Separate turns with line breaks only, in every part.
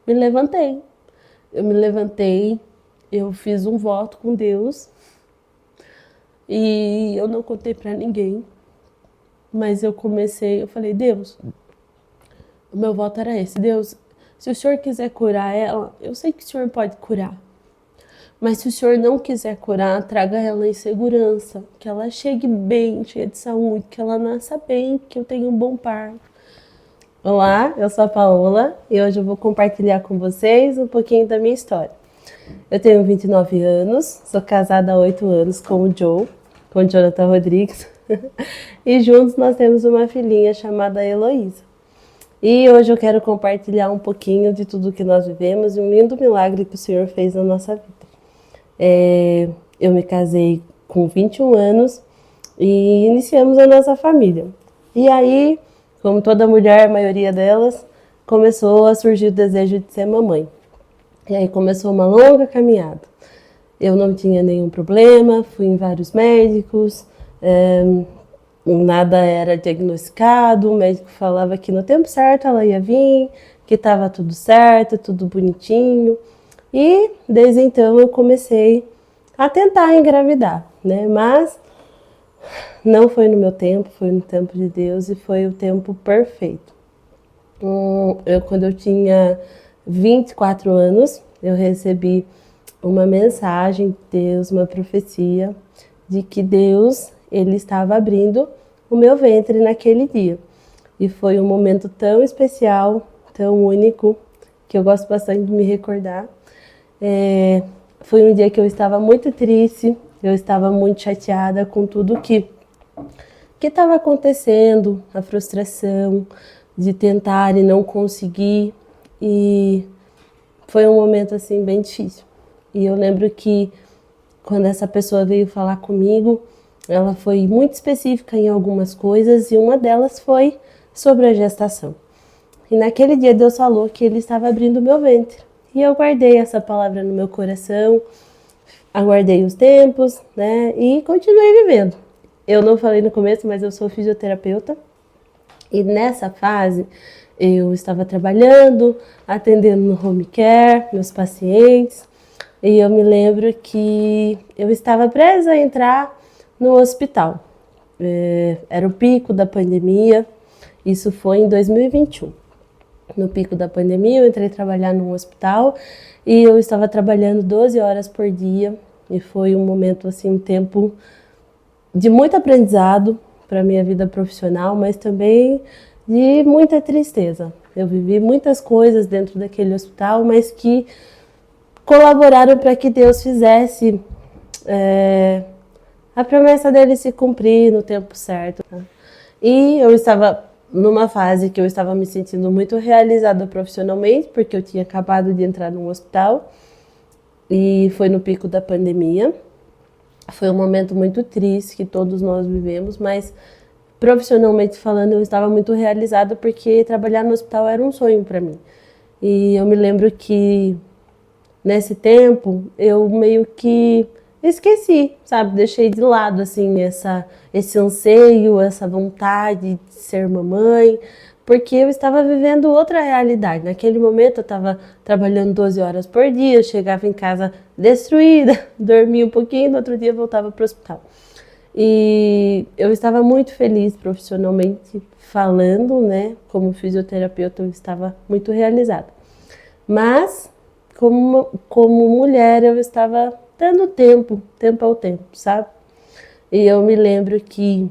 me levantei. Eu me levantei, eu fiz um voto com Deus e eu não contei pra ninguém, mas eu falei, Deus, o meu voto era esse, Deus, se o Senhor quiser curar ela, eu sei que o Senhor pode curar, mas se o Senhor não quiser curar, traga ela em segurança, que ela chegue bem, cheia de saúde, que ela nasça bem, que eu tenha um bom parto. Olá, eu sou a Paola e hoje eu vou compartilhar com vocês um pouquinho da minha história. Eu tenho 29 anos, sou casada há 8 anos com o Joe, com o Jonathan Rodrigues, e juntos nós temos uma filhinha chamada Heloísa. E hoje eu quero compartilhar um pouquinho de tudo que nós vivemos e um lindo milagre que o Senhor fez na nossa vida. Eu me casei com 21 anos e iniciamos a nossa família. E aí, como toda mulher, a maioria delas, começou a surgir o desejo de ser mamãe. E aí começou uma longa caminhada. Eu não tinha nenhum problema, fui em vários médicos, nada era diagnosticado, o médico falava que no tempo certo ela ia vir, que estava tudo certo, tudo bonitinho. E desde então eu comecei a tentar engravidar, né? Mas não foi no meu tempo, foi no tempo de Deus e foi o tempo perfeito. Quando eu tinha 24 anos, eu recebi uma mensagem de Deus, uma profecia, de que Deus, Ele estava abrindo o meu ventre naquele dia. E foi um momento tão especial, tão único, que eu gosto bastante de me recordar. Foi um dia que eu estava muito triste, eu estava muito chateada com tudo que estava acontecendo, a frustração de tentar e não conseguir. E foi um momento assim bem difícil. E eu lembro que quando essa pessoa veio falar comigo, ela foi muito específica em algumas coisas e uma delas foi sobre a gestação. E naquele dia Deus falou que Ele estava abrindo o meu ventre. E eu guardei essa palavra no meu coração, aguardei os tempos, né? E continuei vivendo. Eu não falei no começo, mas eu sou fisioterapeuta. E nessa fase eu estava trabalhando, atendendo no home care, meus pacientes. E eu me lembro que eu estava presa a entrar no hospital. Era o pico da pandemia, isso foi em 2021. No pico da pandemia, eu entrei trabalhar num hospital e eu estava trabalhando 12 horas por dia. E foi um momento, assim, um tempo de muito aprendizado para a minha vida profissional, mas também de muita tristeza. Eu vivi muitas coisas dentro daquele hospital, mas que colaboraram para que Deus fizesse a promessa dele se cumprir no tempo certo. Tá? E eu estava numa fase que eu estava me sentindo muito realizada profissionalmente, porque eu tinha acabado de entrar num hospital e foi no pico da pandemia. Foi um momento muito triste que todos nós vivemos, mas profissionalmente falando eu estava muito realizada porque trabalhar no hospital era um sonho para mim. E eu me lembro que nesse tempo eu meio que esqueci, sabe? Deixei de lado assim esse anseio, essa vontade de ser mamãe, porque eu estava vivendo outra realidade. Naquele momento eu estava trabalhando 12 horas por dia, chegava em casa destruída, dormia um pouquinho, no outro dia voltava para o hospital. E eu estava muito feliz profissionalmente falando, né? Como fisioterapeuta eu estava muito realizada. Mas como mulher eu estava dando tempo ao tempo, sabe? E eu me lembro que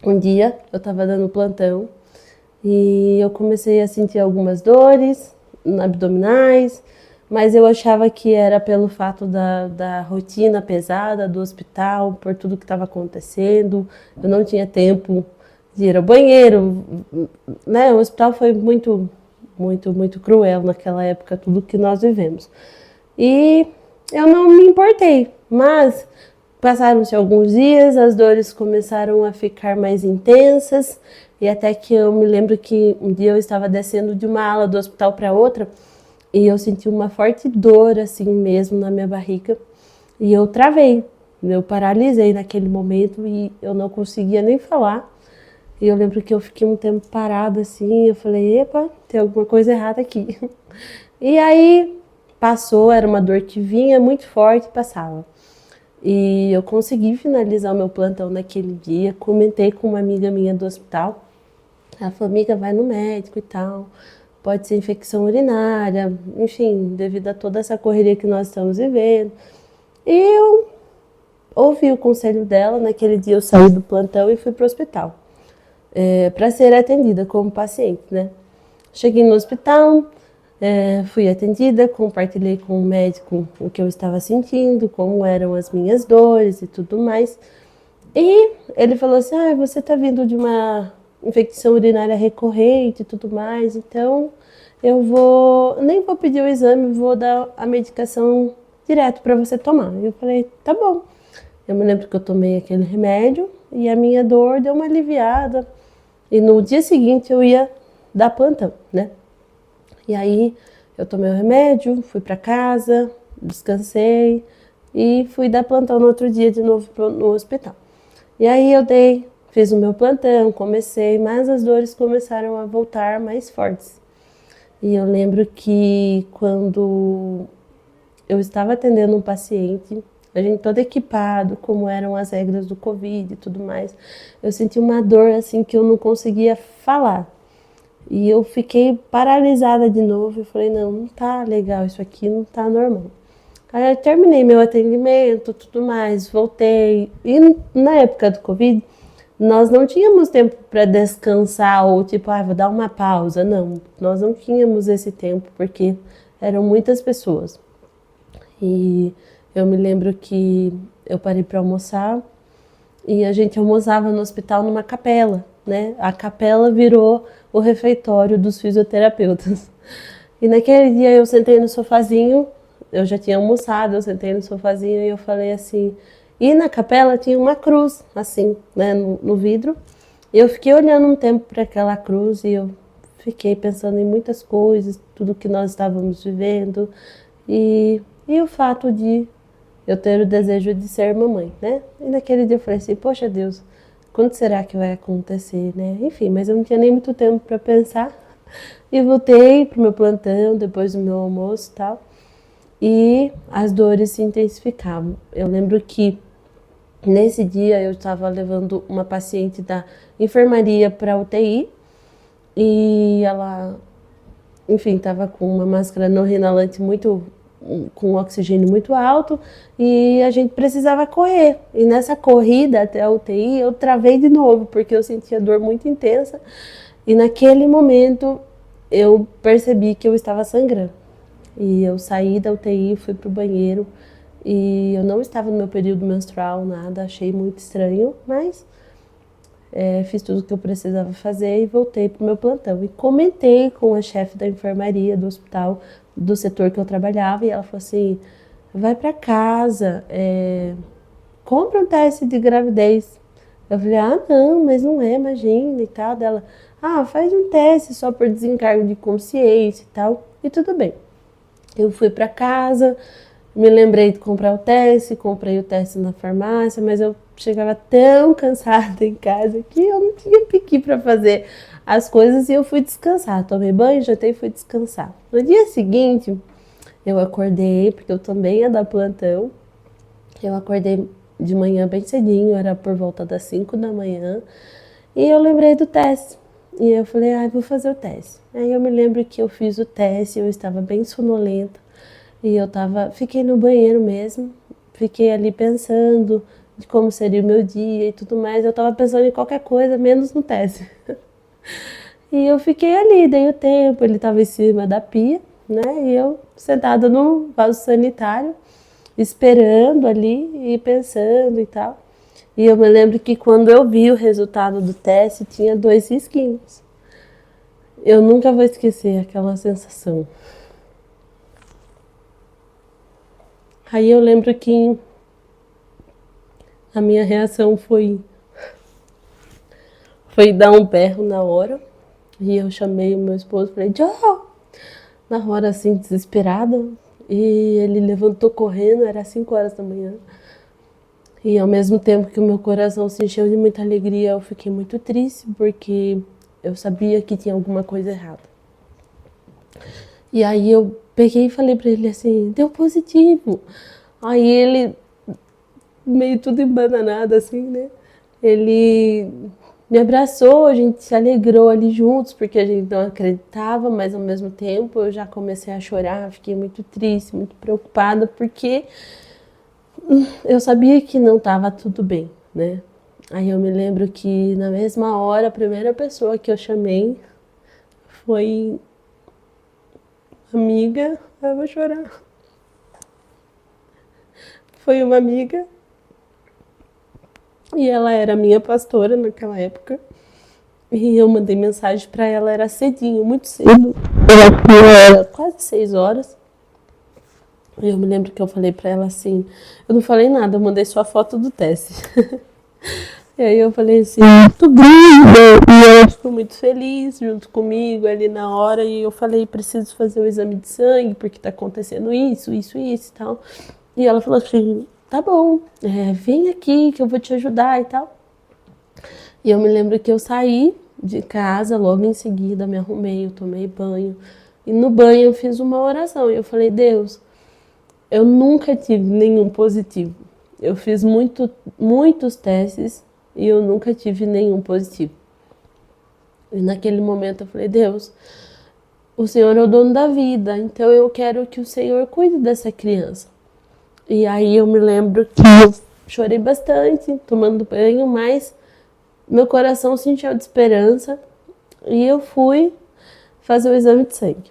um dia eu estava dando plantão e eu comecei a sentir algumas dores abdominais, mas eu achava que era pelo fato da rotina pesada do hospital, por tudo que estava acontecendo. Eu não tinha tempo de ir ao banheiro, né? O hospital foi muito cruel naquela época, tudo que nós vivemos. E eu não me importei, mas passaram-se alguns dias, as dores começaram a ficar mais intensas e até que eu me lembro que um dia eu estava descendo de uma ala do hospital para outra e eu senti uma forte dor assim mesmo na minha barriga e eu travei, eu paralisei naquele momento e eu não conseguia nem falar. E eu lembro que eu fiquei um tempo parada assim, eu falei, epa, tem alguma coisa errada aqui. E aí passou, era uma dor que vinha muito forte e passava. E eu consegui finalizar o meu plantão naquele dia, comentei com uma amiga minha do hospital. Ela falou, amiga, vai no médico e tal, pode ser infecção urinária, enfim, devido a toda essa correria que nós estamos vivendo. E eu ouvi o conselho dela, naquele dia eu saí do plantão e fui para o hospital, para ser atendida como paciente, né? Cheguei no hospital, fui atendida, compartilhei com o médico o que eu estava sentindo, como eram as minhas dores e tudo mais. E ele falou assim, você está vindo de uma infecção urinária recorrente e tudo mais, então nem vou pedir o exame, vou dar a medicação direto para você tomar. Eu falei, tá bom. Eu me lembro que eu tomei aquele remédio e a minha dor deu uma aliviada. E no dia seguinte eu ia dar plantão, né? E aí eu tomei o remédio, fui para casa, descansei e fui dar plantão no outro dia de novo no hospital. E aí fiz o meu plantão, comecei, mas as dores começaram a voltar mais fortes. E eu lembro que quando eu estava atendendo um paciente, a gente todo equipado, como eram as regras do Covid e tudo mais, eu senti uma dor assim que eu não conseguia falar. E eu fiquei paralisada de novo e falei, não tá legal, isso aqui não tá normal. Aí eu terminei meu atendimento, tudo mais, voltei. E na época do Covid, nós não tínhamos tempo para descansar ou tipo, vou dar uma pausa. Não, nós não tínhamos esse tempo porque eram muitas pessoas. E eu me lembro que eu parei para almoçar e a gente almoçava no hospital numa capela, né? A capela virou o refeitório dos fisioterapeutas. E naquele dia eu sentei no sofazinho, eu já tinha almoçado, eu sentei no sofazinho e eu falei assim. E na capela tinha uma cruz, assim, né, no vidro. E eu fiquei olhando um tempo para aquela cruz e eu fiquei pensando em muitas coisas, tudo que nós estávamos vivendo. E o fato de eu ter o desejo de ser mamãe, né? E naquele dia eu falei assim, poxa Deus, quando será que vai acontecer, né? Enfim, mas eu não tinha nem muito tempo para pensar. E voltei pro meu plantão, depois do meu almoço e tal. E as dores se intensificavam. Eu lembro que nesse dia eu estava levando uma paciente da enfermaria para a UTI e ela, enfim, estava com uma máscara não inalante com oxigênio muito alto e a gente precisava correr. E nessa corrida até a UTI eu travei de novo porque eu sentia dor muito intensa e naquele momento eu percebi que eu estava sangrando. E eu saí da UTI, fui pro banheiro e eu não estava no meu período menstrual, nada, achei muito estranho, mas fiz tudo o que eu precisava fazer e voltei pro meu plantão. E comentei com a chefe da enfermaria do hospital, do setor que eu trabalhava, e ela falou assim, vai para casa, compra um teste de gravidez. Eu falei, não, mas não é, imagina e tal. Dela, faz um teste só por desencargo de consciência e tal, e tudo bem. Eu fui para casa, me lembrei de comprar o teste, comprei o teste na farmácia, mas eu chegava tão cansada em casa que eu não tinha pique para fazer as coisas e eu fui descansar. Tomei banho, jantei e fui descansar. No dia seguinte, eu acordei, porque eu também ia dar plantão. Eu acordei de manhã bem cedinho, era por volta das 5 da manhã, e eu lembrei do teste. E eu falei, vou fazer o teste. Aí eu me lembro que eu fiz o teste, eu estava bem sonolenta. E fiquei no banheiro mesmo, fiquei ali pensando de como seria o meu dia e tudo mais. Eu estava pensando em qualquer coisa, menos no teste. E eu fiquei ali, dei o tempo, ele estava em cima da pia, né? E eu sentada no vaso sanitário, esperando ali e pensando e tal. E eu me lembro que quando eu vi o resultado do teste, tinha 2 risquinhos. Eu nunca vou esquecer aquela sensação. Aí eu lembro que a minha reação foi dar um berro na hora. E eu chamei o meu esposo e falei, Joe! Na hora assim, desesperada. E ele levantou correndo, era 5 horas da manhã. E ao mesmo tempo que o meu coração se encheu de muita alegria, eu fiquei muito triste, porque eu sabia que tinha alguma coisa errada. E aí eu peguei e falei pra ele assim, deu positivo. Aí ele, meio tudo embananado assim, né? Ele me abraçou, a gente se alegrou ali juntos, porque a gente não acreditava, mas ao mesmo tempo eu já comecei a chorar, fiquei muito triste, muito preocupada, porque eu sabia que não estava tudo bem, né? Aí eu me lembro que na mesma hora a primeira pessoa que eu chamei foi amiga, eu vou chorar. Foi uma amiga e ela era minha pastora naquela época. E eu mandei mensagem para ela, era cedinho, muito cedo. Eu acho que era quase 6 horas. E eu me lembro que eu falei para ela assim, eu não falei nada, eu mandei só a foto do teste. E aí eu falei assim, muito grande. E ela ficou muito feliz junto comigo ali na hora. E eu falei, preciso fazer um exame de sangue, porque tá acontecendo isso e tal. E ela falou assim, tá bom, vem aqui que eu vou te ajudar e tal. E eu me lembro que eu saí de casa, logo em seguida me arrumei, eu tomei banho. E no banho eu fiz uma oração. E eu falei, Deus, eu nunca tive nenhum positivo. Eu fiz muitos testes e eu nunca tive nenhum positivo. E naquele momento eu falei, Deus, o Senhor é o dono da vida, então eu quero que o Senhor cuide dessa criança. E aí eu me lembro que eu chorei bastante tomando banho, mas meu coração se encheu de esperança e eu fui fazer o exame de sangue.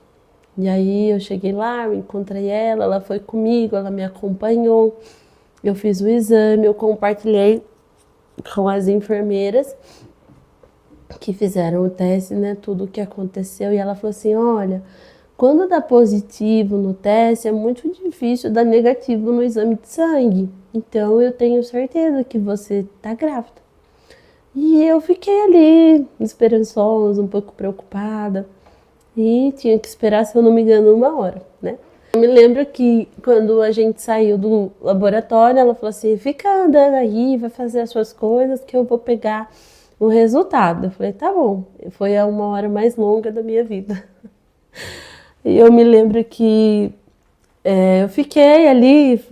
E aí eu cheguei lá, eu encontrei ela foi comigo, ela me acompanhou, eu fiz o exame, eu compartilhei com as enfermeiras que fizeram o teste, né, tudo o que aconteceu, e ela falou assim, olha, quando dá positivo no teste, é muito difícil dar negativo no exame de sangue, então eu tenho certeza que você tá grávida. E eu fiquei ali, esperançosa, um pouco preocupada. E tinha que esperar, se eu não me engano, 1 hora, né? Eu me lembro que quando a gente saiu do laboratório, ela falou assim, fica andando aí, vai fazer as suas coisas que eu vou pegar o resultado. Eu falei, tá bom. Foi a 1 hora mais longa da minha vida. E eu me lembro que eu fiquei ali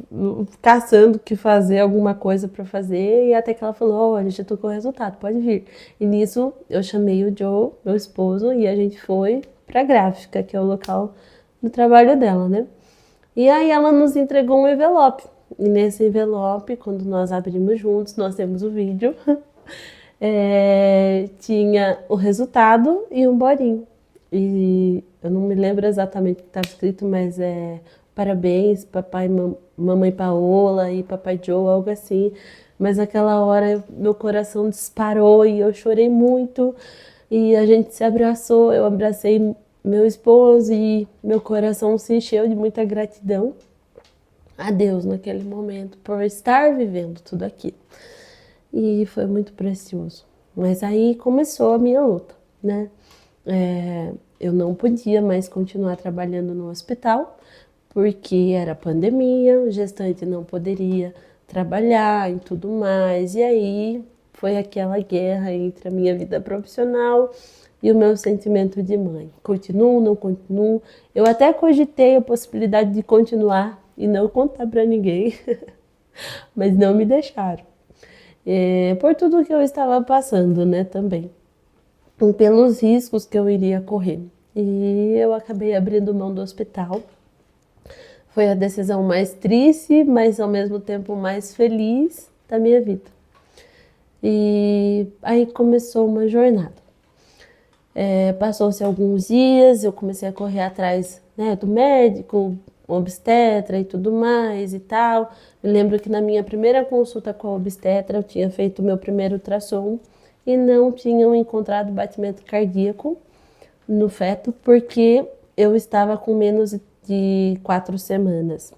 caçando o que fazer, alguma coisa para fazer, e até que ela falou, olha, já tô com o resultado, pode vir. E nisso eu chamei o Joe, meu esposo, e a gente foi pra gráfica, que é o local do trabalho dela, né? E aí ela nos entregou um envelope. E nesse envelope, quando nós abrimos juntos, nós temos o vídeo, tinha o resultado e um bolinho. E eu não me lembro exatamente o que estava escrito, mas parabéns, papai, mamãe Paola e papai Joe, algo assim. Mas naquela hora meu coração disparou e eu chorei muito. E a gente se abraçou, eu abracei meu esposo e meu coração se encheu de muita gratidão a Deus naquele momento por estar vivendo tudo aquilo. E foi muito precioso. Mas aí começou a minha luta, né? Eu não podia mais continuar trabalhando no hospital, porque era pandemia, o gestante não poderia trabalhar e tudo mais. E aí foi aquela guerra entre a minha vida profissional e o meu sentimento de mãe. Continuo, não continuo. Eu até cogitei a possibilidade de continuar e não contar para ninguém, mas não me deixaram. Por tudo que eu estava passando, né, também. E pelos riscos que eu iria correr. E eu acabei abrindo mão do hospital. Foi a decisão mais triste, mas ao mesmo tempo mais feliz da minha vida. E aí começou uma jornada. Passou-se alguns dias, eu comecei a correr atrás, né, do médico, obstetra e tudo mais e tal. Eu lembro que na minha primeira consulta com a obstetra eu tinha feito o meu primeiro ultrassom e não tinham encontrado batimento cardíaco no feto porque eu estava com menos de 4 semanas.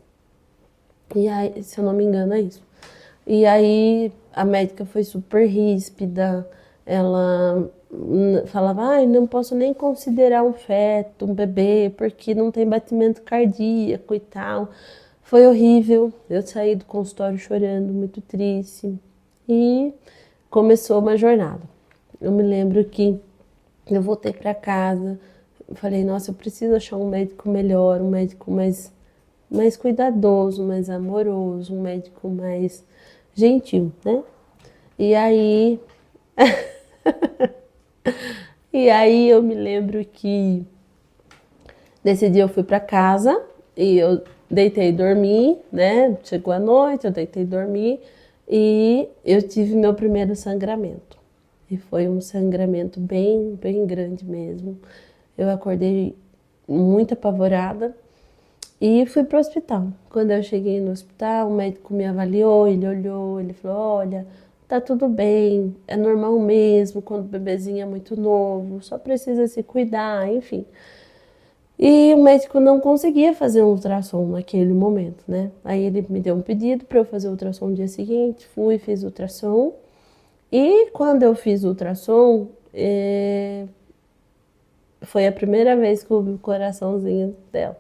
E aí, se eu não me engano, é isso. E aí a médica foi super ríspida, ela falava, não posso nem considerar um feto, um bebê, porque não tem batimento cardíaco e tal. Foi horrível, eu saí do consultório chorando, muito triste. E começou uma jornada. Eu me lembro que eu voltei para casa, eu falei, nossa, eu preciso achar um médico melhor, um médico mais cuidadoso, mais amoroso, um médico mais gentil, né? E aí, e aí eu me lembro que nesse dia eu fui para casa e eu deitei e dormi, né? Chegou a noite, eu deitei e dormi e eu tive meu primeiro sangramento. E foi um sangramento bem grande mesmo. Eu acordei muito apavorada e fui para o hospital. Quando eu cheguei no hospital, o médico me avaliou, ele olhou, ele falou: olha, tá tudo bem, é normal mesmo quando o bebezinho é muito novo, só precisa se cuidar, enfim. E o médico não conseguia fazer um ultrassom naquele momento, né? Aí ele me deu um pedido para eu fazer o ultrassom no dia seguinte, fui, fiz o ultrassom. E quando eu fiz o ultrassom, foi a primeira vez que eu vi o coraçãozinho dela.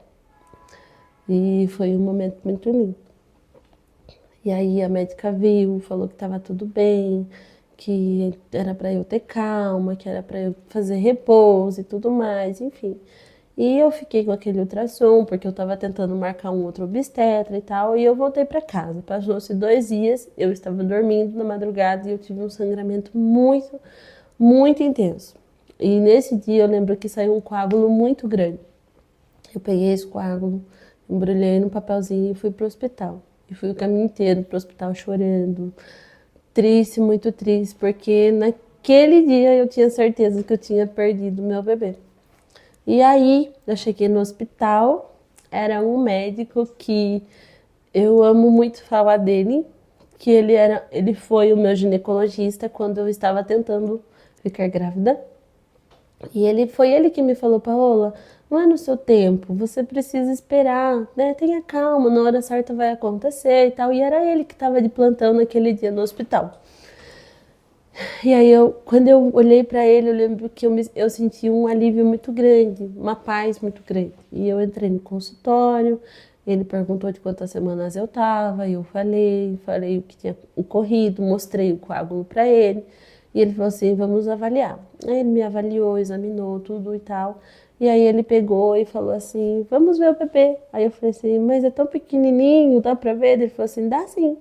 E foi um momento muito lindo. E aí a médica viu, falou que estava tudo bem, que era para eu ter calma, que era para eu fazer repouso e tudo mais, enfim. E eu fiquei com aquele ultrassom, porque eu estava tentando marcar um outro obstetra e tal, e eu voltei para casa. Passou-se 2 dias, eu estava dormindo na madrugada e eu tive um sangramento muito intenso. E nesse dia eu lembro que saiu um coágulo muito grande. Eu peguei esse coágulo, embrulhei num papelzinho e fui pro hospital. E fui o caminho inteiro pro hospital chorando, triste, muito triste, porque naquele dia eu tinha certeza que eu tinha perdido meu bebê. E aí eu cheguei no hospital, era um médico que eu amo muito falar dele, que ele foi o meu ginecologista quando eu estava tentando ficar grávida. E foi ele que me falou: Paola, não é no seu tempo, você precisa esperar, né? Tenha calma, na hora certa vai acontecer e tal. E era ele que estava de plantão naquele dia no hospital. E aí quando eu olhei para ele, eu lembro que eu senti um alívio muito grande, uma paz muito grande. E eu entrei no consultório, ele perguntou de quantas semanas eu tava, e eu falei o que tinha ocorrido, mostrei o coágulo para ele. E ele falou assim: vamos avaliar. Aí ele me avaliou, examinou tudo e tal. E aí ele pegou e falou assim: vamos ver o bebê. Aí eu falei assim: mas é tão pequenininho, dá pra ver? Ele falou assim: dá sim.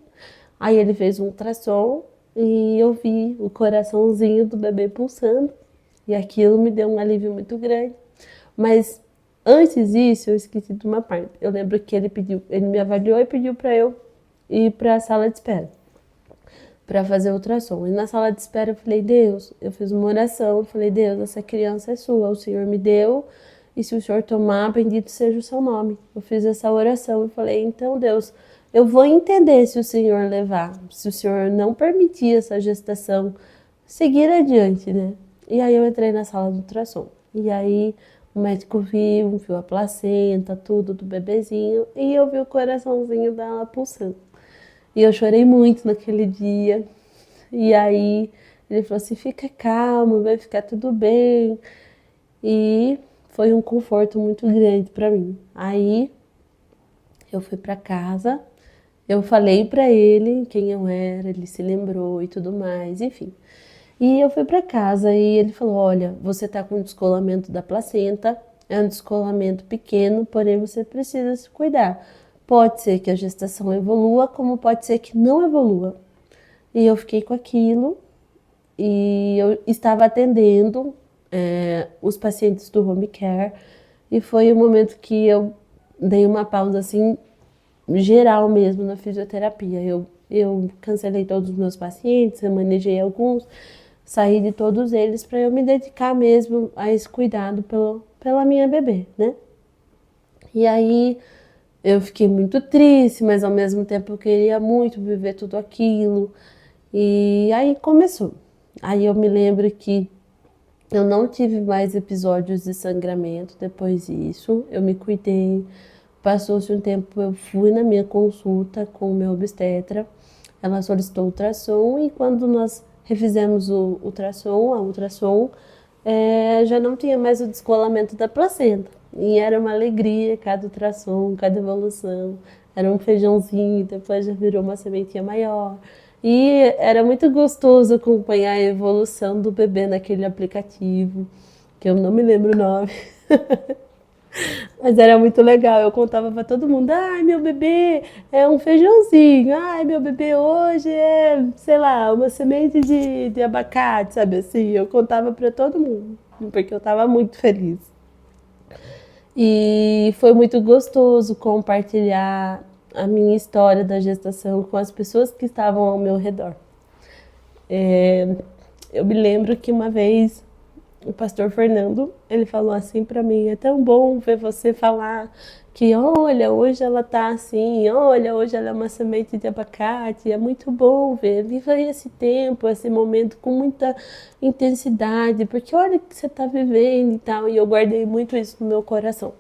Aí ele fez um ultrassom e eu vi o coraçãozinho do bebê pulsando. E aquilo me deu um alívio muito grande. Mas antes disso, eu esqueci de uma parte. Eu lembro que ele me avaliou e pediu para eu ir para a sala de espera para fazer o ultrassom. E na sala de espera eu falei: Deus, eu fiz uma oração, eu falei: Deus, essa criança é sua, o Senhor me deu, e se o Senhor tomar, bendito seja o seu nome. Eu fiz essa oração, eu falei: então, Deus, eu vou entender se o Senhor levar, se o Senhor não permitir essa gestação seguir adiante, né? E aí eu entrei na sala do ultrassom. E aí o médico viu a placenta, tudo do bebezinho, e eu vi o coraçãozinho dela pulsando. E eu chorei muito naquele dia. E aí ele falou assim: fica calmo, vai ficar tudo bem. E foi um conforto muito grande para mim. Aí eu fui para casa, eu falei para ele quem eu era, ele se lembrou e tudo mais, enfim. E eu fui para casa e ele falou: olha, você tá com descolamento da placenta, é um descolamento pequeno, porém você precisa se cuidar. Pode ser que a gestação evolua, como pode ser que não evolua. E eu fiquei com aquilo e eu estava atendendo os pacientes do home care e foi o momento que eu dei uma pausa assim, geral mesmo na fisioterapia. Eu cancelei todos os meus pacientes, eu manejei alguns, saí de todos eles para eu me dedicar mesmo a esse cuidado pela minha bebê, né? E aí eu fiquei muito triste, mas ao mesmo tempo eu queria muito viver tudo aquilo. E aí começou. Aí eu me lembro que eu não tive mais episódios de sangramento depois disso. Eu me cuidei. Passou-se um tempo, eu fui na minha consulta com o meu obstetra. Ela solicitou ultrassom e quando nós refizemos o ultrassom, já não tinha mais o descolamento da placenta. E era uma alegria cada ultrassom, cada evolução. Era um feijãozinho, depois já virou uma sementinha maior. E era muito gostoso acompanhar a evolução do bebê naquele aplicativo, que eu não me lembro o nome. Mas era muito legal, eu contava pra todo mundo, ai, meu bebê é um feijãozinho, ai, meu bebê hoje é, sei lá, uma semente de abacate, sabe assim? Eu contava pra todo mundo, porque eu tava muito feliz. E foi muito gostoso compartilhar a minha história da gestação com as pessoas que estavam ao meu redor. Eu me lembro que uma vez o pastor Fernando, ele falou assim para mim, é tão bom ver você falar que, olha, hoje ela tá assim, olha, hoje ela é uma semente de abacate, é muito bom ver, viva esse tempo, esse momento com muita intensidade, porque olha o que você tá vivendo e tal, e eu guardei muito isso no meu coração.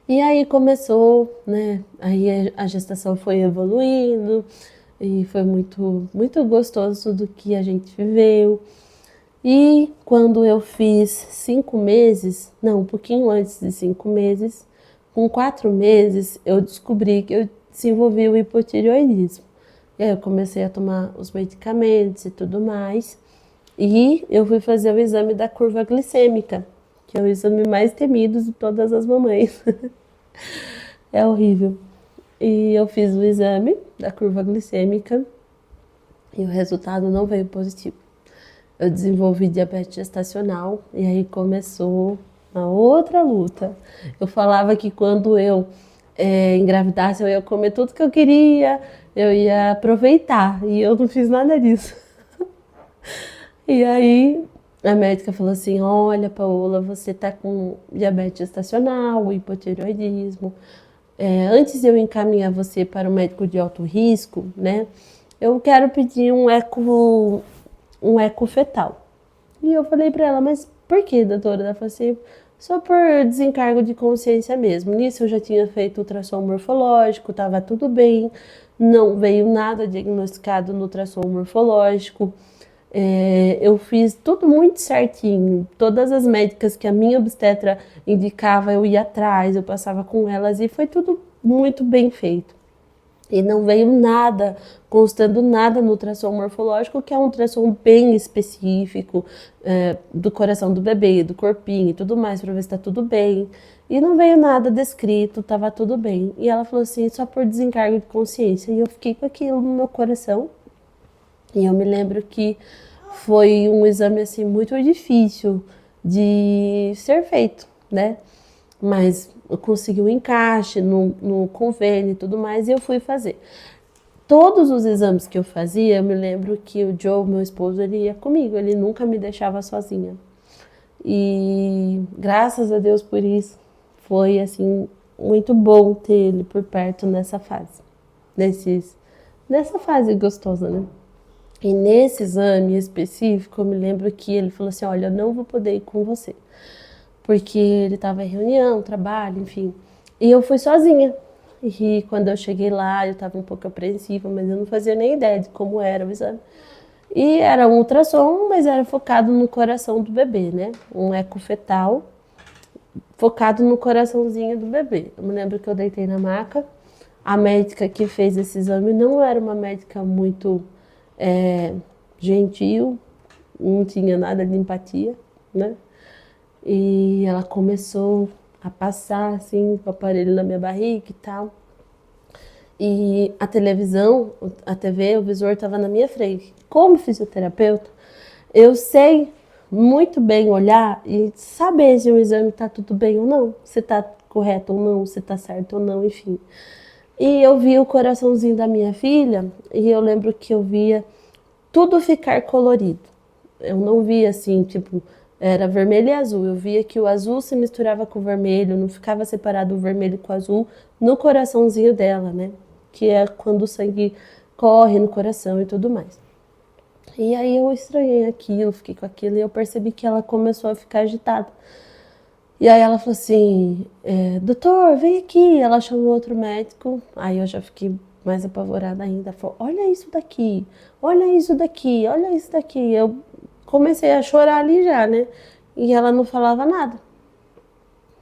E aí começou, né, aí a gestação foi evoluindo, e foi muito, muito gostoso do que a gente viveu. E quando eu fiz 5 meses, não, um pouquinho antes de 5 meses, com 4 meses, eu descobri que eu desenvolvi o hipotireoidismo. E aí eu comecei a tomar os medicamentos e tudo mais. E eu fui fazer o exame da curva glicêmica, que é o exame mais temido de todas as mamães. É horrível. E eu fiz o exame da curva glicêmica e o resultado não veio positivo. Eu desenvolvi diabetes gestacional e aí começou a outra luta. Eu falava que quando eu engravidasse eu ia comer tudo que eu queria, eu ia aproveitar e eu não fiz nada disso. E aí a médica falou assim, olha Paola, você tá com diabetes gestacional, hipotireoidismo. Antes de eu encaminhar você para o médico de alto risco, né, eu quero pedir um eco fetal. E eu falei pra ela, mas por que, doutora? Ela falou assim, só por desencargo de consciência mesmo. Nisso eu já tinha feito ultrassom morfológico, tava tudo bem, não veio nada diagnosticado no ultrassom morfológico. Eu fiz tudo muito certinho, todas as médicas que a minha obstetra indicava, eu ia atrás, eu passava com elas e foi tudo muito bem feito. E não veio nada, constando nada no ultrassom morfológico, que é um ultrassom bem específico do coração do bebê, do corpinho e tudo mais, para ver se está tudo bem. E não veio nada descrito, estava tudo bem. E ela falou assim, só por desencargo de consciência. E eu fiquei com aquilo no meu coração. E eu me lembro que foi um exame assim muito difícil de ser feito, né? Mas eu consegui um encaixe no convênio e tudo mais e eu fui fazer. Todos os exames que eu fazia, eu me lembro que o Joe, meu esposo, ele ia comigo, ele nunca me deixava sozinha. E graças a Deus por isso, foi assim muito bom ter ele por perto nessa fase, nessa fase gostosa, né? E nesse exame específico, eu me lembro que ele falou assim, olha, eu não vou poder ir com você, porque ele estava em reunião, trabalho, enfim. E eu fui sozinha. E quando eu cheguei lá, eu estava um pouco apreensiva, mas eu não fazia nem ideia de como era o exame. E era um ultrassom, mas era focado no coração do bebê, né? Um eco fetal, focado no coraçãozinho do bebê. Eu me lembro que eu deitei na maca. A médica que fez esse exame não era uma médica muito gentil, não tinha nada de empatia, né? E ela começou a passar assim o aparelho na minha barriga e tal. E a televisão, a TV, o visor estava na minha frente. Como fisioterapeuta, eu sei muito bem olhar e saber se o exame está tudo bem ou não, se está correto ou não, se está certo ou não, enfim. E eu vi o coraçãozinho da minha filha e eu lembro que eu via tudo ficar colorido. Eu não via assim, tipo, era vermelho e azul. Eu via que o azul se misturava com o vermelho, não ficava separado o vermelho com o azul no coraçãozinho dela, né? Que é quando o sangue corre no coração e tudo mais. E aí eu estranhei aquilo, fiquei com aquilo e eu percebi que ela começou a ficar agitada. E aí ela falou assim, doutor, vem aqui. Ela chamou outro médico, aí eu já fiquei mais apavorada ainda. Falou, olha isso daqui, olha isso daqui, olha isso daqui. Eu comecei a chorar ali já, né? E ela não falava nada.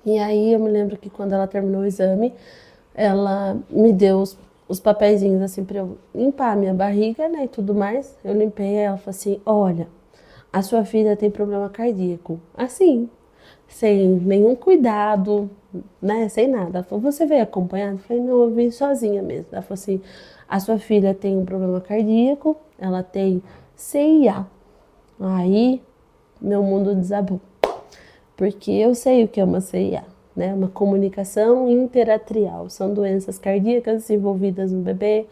E aí eu me lembro que quando ela terminou o exame, ela me deu os papeizinhos assim pra eu limpar a minha barriga, né, e tudo mais. Eu limpei e ela falou assim, olha, a sua filha tem problema cardíaco. Assim, sem nenhum cuidado, né? Sem nada. Ela falou, você veio acompanhada? Eu falei, não, eu vim sozinha mesmo. Ela falou assim, a sua filha tem um problema cardíaco, ela tem CIA. Aí, meu mundo desabou. Porque eu sei o que é uma CIA, né? Uma comunicação interatrial. São doenças cardíacas envolvidas no bebê.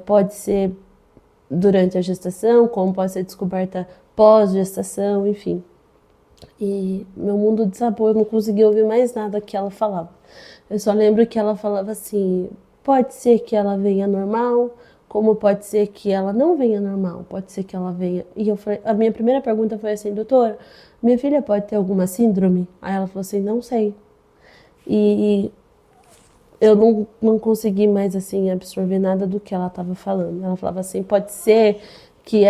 Pode ser durante a gestação, como pode ser descoberta pós-gestação, enfim. E meu mundo desabou, eu não consegui ouvir mais nada que ela falava. Eu só lembro que ela falava assim, pode ser que ela venha normal, como pode ser que ela não venha normal, pode ser que ela venha... E eu falei, a minha primeira pergunta foi assim, doutora, minha filha pode ter alguma síndrome? Aí ela falou assim, não sei. E eu não consegui mais assim absorver nada do que ela estava falando. Ela falava assim, pode ser que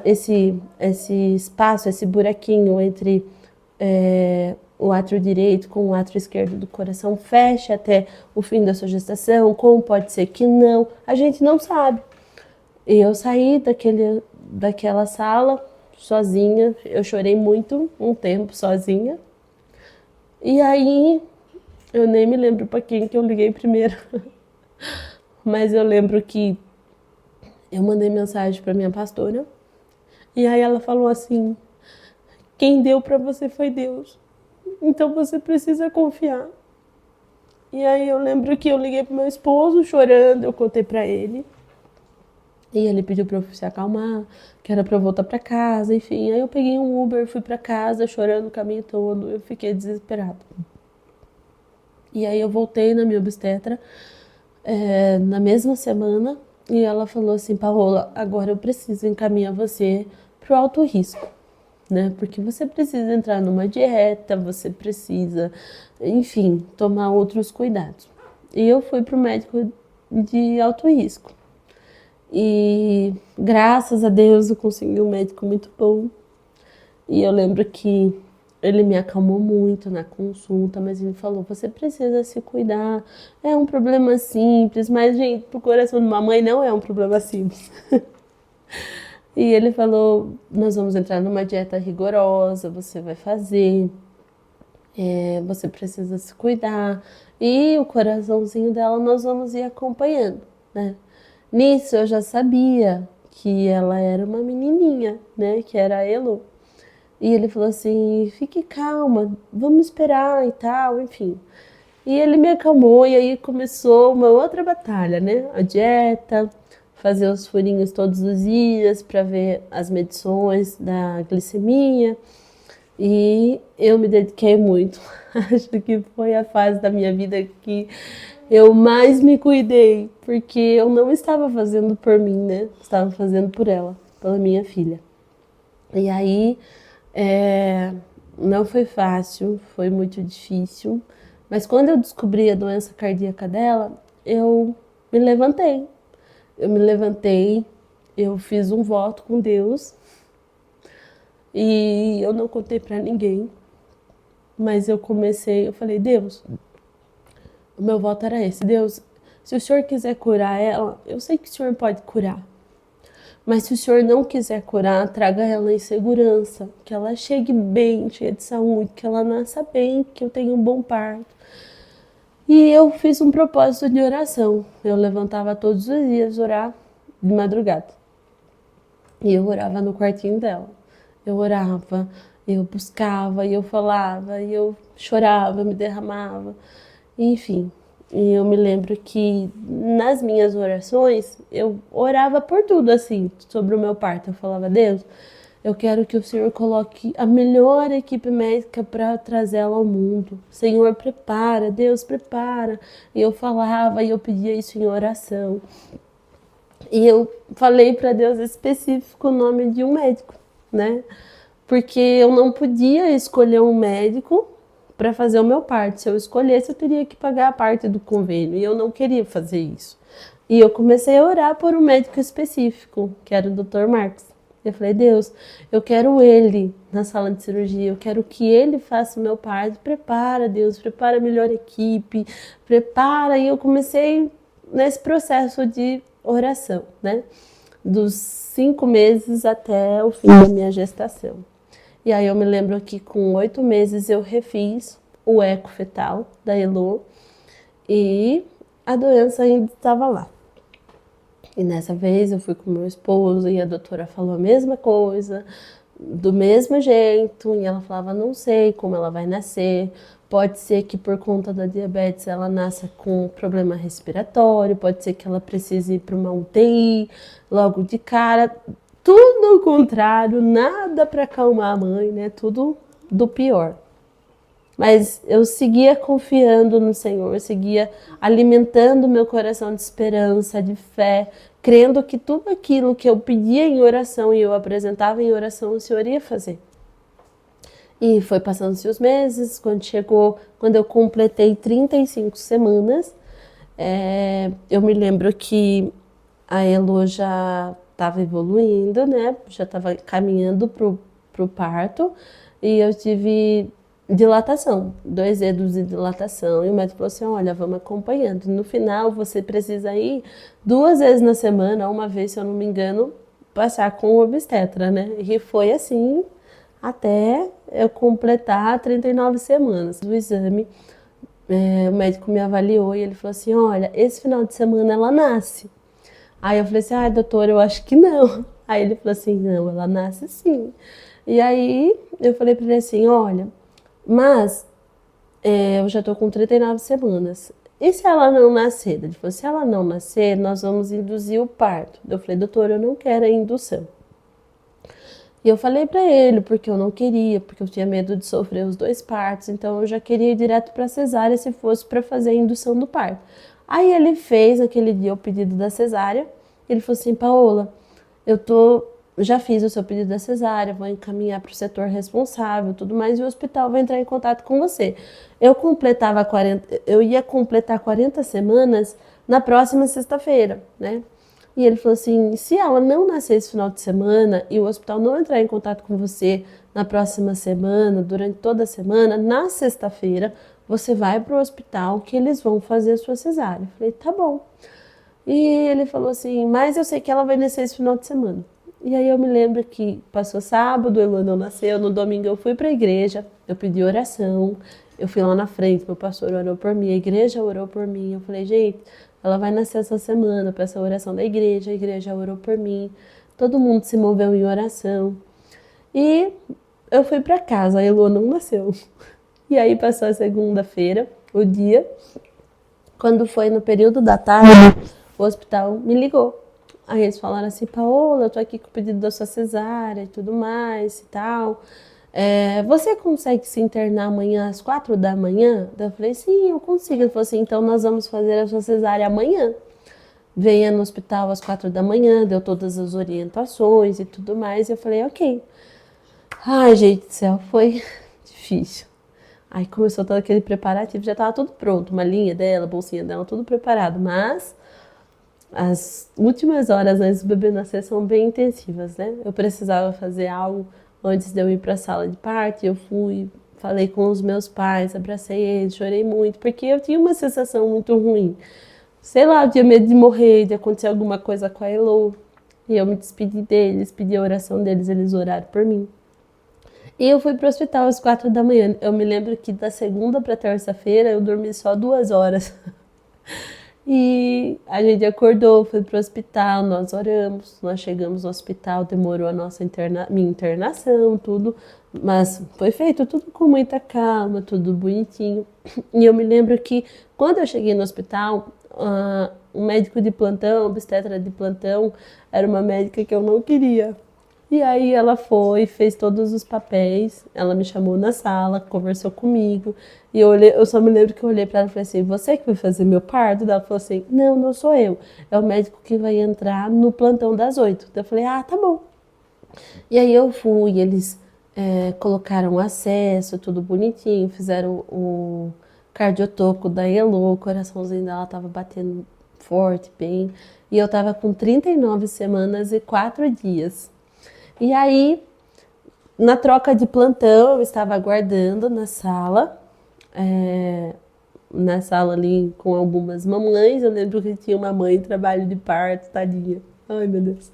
esse espaço, esse buraquinho entre o átrio direito com o átrio esquerdo do coração feche até o fim da sua gestação, como pode ser que não, a gente não sabe. E eu saí daquela sala sozinha, eu chorei muito, um tempo sozinha, e aí eu nem me lembro para quem que eu liguei primeiro, mas eu lembro que eu mandei mensagem para minha pastora, e aí ela falou assim, quem deu para você foi Deus, então você precisa confiar. E aí eu lembro que eu liguei pro meu esposo chorando, eu contei para ele, e ele pediu para eu se acalmar, que era para eu voltar para casa, enfim. Aí eu peguei um Uber, fui para casa chorando o caminho todo, eu fiquei desesperada. E aí eu voltei na minha obstetra na mesma semana e ela falou assim, Paola, agora eu preciso encaminhar você pro alto risco, né? Porque você precisa entrar numa dieta, você precisa, enfim, tomar outros cuidados. E eu fui pro médico de alto risco. E graças a Deus eu consegui um médico muito bom. E eu lembro que ele me acalmou muito na consulta, mas ele falou, você precisa se cuidar, é um problema simples, mas gente, pro coração de uma mãe não é um problema simples. E ele falou, nós vamos entrar numa dieta rigorosa, você vai fazer, você precisa se cuidar, e o coraçãozinho dela nós vamos ir acompanhando, né? Nisso eu já sabia que ela era uma menininha, né, que era a Elo. E ele falou assim, fique calma, vamos esperar e tal, enfim. E ele me acalmou e aí começou uma outra batalha, né? A dieta, fazer os furinhos todos os dias para ver as medições da glicemia. E eu me dediquei muito. Acho que foi a fase da minha vida que eu mais me cuidei, porque eu não estava fazendo por mim, né? Estava fazendo por ela, pela minha filha. E aí, não foi fácil, foi muito difícil, mas quando eu descobri a doença cardíaca dela, eu me levantei. Eu me levantei, eu fiz um voto com Deus e eu não contei para ninguém, mas eu falei, Deus, o meu voto era esse, Deus, se o Senhor quiser curar ela, eu sei que o Senhor pode curar. Mas se o Senhor não quiser curar, traga ela em segurança, que ela chegue bem, cheia de saúde, que ela nasça bem, que eu tenha um bom parto. E eu fiz um propósito de oração. Eu levantava todos os dias orar de madrugada. E eu orava no quartinho dela. Eu orava, eu buscava, eu falava, eu chorava, me derramava, enfim. E eu me lembro que nas minhas orações, eu orava por tudo, assim, sobre o meu parto. Eu falava, Deus, eu quero que o Senhor coloque a melhor equipe médica para trazer ela ao mundo. Senhor, prepara, Deus, prepara. E eu falava e eu pedia isso em oração. E eu falei para Deus específico o nome de um médico, né? Porque eu não podia escolher um médico para fazer o meu parto. Se eu escolhesse, eu teria que pagar a parte do convênio. E eu não queria fazer isso. E eu comecei a orar por um médico específico, que era o Dr. Marcos. Eu falei, Deus, eu quero ele na sala de cirurgia, eu quero que ele faça o meu parto. Prepara, Deus, prepara a melhor equipe, prepara. E eu comecei nesse processo de oração, né? Dos 5 meses até o fim da minha gestação. E aí eu me lembro que com 8 meses eu refiz o eco fetal da Elô e a doença ainda estava lá. E nessa vez eu fui com meu esposo e a doutora falou a mesma coisa, do mesmo jeito, e ela falava, não sei como ela vai nascer, pode ser que por conta da diabetes ela nasça com problema respiratório, pode ser que ela precise ir para uma UTI logo de cara, tudo ao contrário, nada para acalmar a mãe, né? Tudo do pior. Mas eu seguia confiando no Senhor, seguia alimentando meu coração de esperança, de fé, crendo que tudo aquilo que eu pedia em oração e eu apresentava em oração, o Senhor ia fazer. E foi passando-se os meses, quando eu completei 35 semanas, eu me lembro que a Elo já estava evoluindo, né? Já estava caminhando pro parto e eu tive dilatação, 2 dedos de dilatação. E o médico falou assim, olha, vamos acompanhando. No final, você precisa ir 2 vezes na semana, uma vez, se eu não me engano, passar com o obstetra, né? E foi assim até eu completar 39 semanas do exame. O médico me avaliou e ele falou assim, olha, esse final de semana ela nasce. Aí eu falei assim, ai doutor, eu acho que não. Aí ele falou assim, não, ela nasce sim. E aí eu falei para ele assim, olha, mas eu já tô com 39 semanas. E se ela não nascer? Ele falou, se ela não nascer, nós vamos induzir o parto. Eu falei, doutor, eu não quero a indução. E eu falei para ele, porque eu não queria, porque eu tinha medo de sofrer os 2 partos, então eu já queria ir direto para cesárea se fosse para fazer a indução do parto. Aí ele fez aquele dia o pedido da cesárea, ele falou assim, Paola, já fiz o seu pedido da cesárea, vou encaminhar para o setor responsável, tudo mais, e o hospital vai entrar em contato com você. Eu ia completar 40 semanas na próxima sexta-feira, né? E ele falou assim, se ela não nascer esse final de semana e o hospital não entrar em contato com você na próxima semana, durante toda a semana, na sexta-feira, você vai para o hospital que eles vão fazer a sua cesárea. Eu falei, tá bom. E ele falou assim, mas eu sei que ela vai nascer esse final de semana. E aí eu me lembro que passou sábado, Elô não nasceu, no domingo eu fui para a igreja, eu pedi oração, eu fui lá na frente, meu pastor orou por mim, a igreja orou por mim, eu falei, gente, ela vai nascer essa semana, peço a oração da igreja, a igreja orou por mim, todo mundo se moveu em oração. E eu fui para casa, a Elô não nasceu. E aí passou a segunda-feira, o dia, quando foi no período da tarde, o hospital me ligou. Aí eles falaram assim, Paola, eu tô aqui com o pedido da sua cesárea e tudo mais e tal. Você consegue se internar amanhã às 4 da manhã? Eu falei, sim, eu consigo. Ele falou assim, então nós vamos fazer a sua cesárea amanhã. Venha no hospital às 4 da manhã, deu todas as orientações e tudo mais. E eu falei, ok. Ai, gente do céu, foi difícil. Aí começou todo aquele preparativo, já estava tudo pronto, uma linha dela, bolsinha dela, tudo preparado. Mas as últimas horas antes do bebê nascer são bem intensivas, né? Eu precisava fazer algo antes de eu ir para a sala de parto. Eu fui, falei com os meus pais, abracei eles, chorei muito, porque eu tinha uma sensação muito ruim. Sei lá, eu tinha medo de morrer, de acontecer alguma coisa com a Elô. E eu me despedi deles, pedi a oração deles, eles oraram por mim. E eu fui pro hospital às 4 da manhã. Eu me lembro que da segunda para terça-feira eu dormi só 2 horas. E a gente acordou, foi pro hospital, nós oramos, nós chegamos no hospital, demorou a minha internação, tudo, mas foi feito tudo com muita calma, tudo bonitinho. E eu me lembro que quando eu cheguei no hospital, um médico de plantão, obstetra de plantão, era uma médica que eu não queria. E aí ela foi, fez todos os papéis, ela me chamou na sala, conversou comigo, e eu só me lembro que eu olhei para ela e falei assim, você que vai fazer meu parto? Ela falou assim, não, não sou eu, é o médico que vai entrar no plantão das 8. Eu falei, ah, tá bom. E aí eu fui, eles colocaram acesso, tudo bonitinho, fizeram o cardiotoco da Elô, o coraçãozinho dela tava batendo forte, bem, e eu tava com 39 semanas e 4 dias. E aí, na troca de plantão, eu estava aguardando na sala ali com algumas mamães. Eu lembro que tinha uma mãe em trabalho de parto, tadinha. Ai, meu Deus.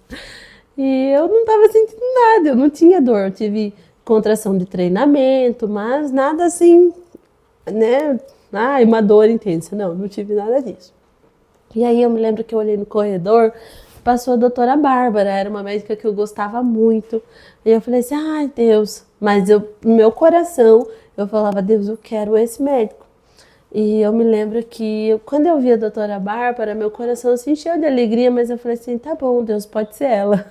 E eu não estava sentindo nada, eu não tinha dor. Eu tive contração de treinamento, mas nada assim, né? Uma dor intensa. Não tive nada disso. E aí eu me lembro que eu olhei no corredor, passou a doutora Bárbara, era uma médica que eu gostava muito. E eu falei assim, ai Deus, mas no meu coração, eu falava, Deus, eu quero esse médico. E eu me lembro que quando eu vi a doutora Bárbara, meu coração se encheu de alegria, mas eu falei assim, tá bom, Deus, pode ser ela.